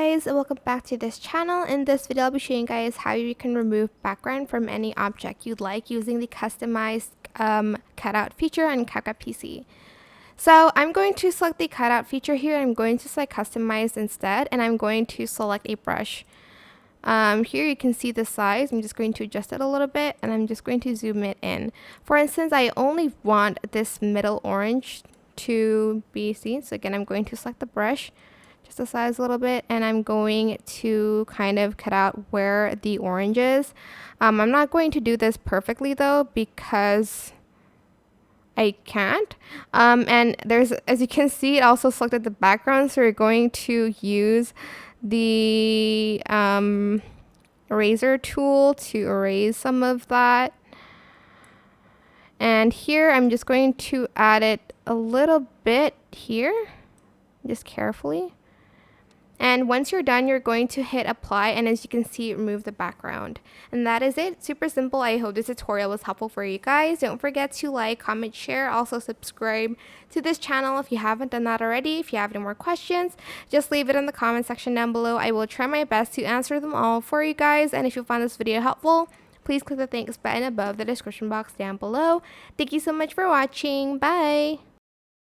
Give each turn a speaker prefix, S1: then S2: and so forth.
S1: guys, welcome back to this channel. In this video I'll be showing you guys how you can remove background from any object you'd like using the customized cutout feature on CapCut PC. So I'm going to select the cutout feature here. I'm going to select customize instead, and I'm going to select a brush. Here you can see the size. I'm just going to adjust it a little bit, and I'm just going to zoom it in. For instance, I only want this middle orange to be seen. So again, I'm going to select the brush, just the size a little bit, and I'm going to kind of cut out where the orange is. I'm not going to do this perfectly though, because I can't. And there's, as you can see, it also selected the background, so we're going to use the eraser tool to erase some of that. And here I'm just going to add it a little bit here, just carefully. And once you're done, you're going to hit apply, and as you can see, remove the background. And that is it. Super simple. I hope this tutorial was helpful for you guys. Don't forget to like, comment, share. Also subscribe to this channel if you haven't done that already. If you have any more questions, just leave it in the comment section down below. I will try my best to answer them all for you guys. And if you found this video helpful, please click the thanks button above the description box down below. Thank you so much for watching. Bye!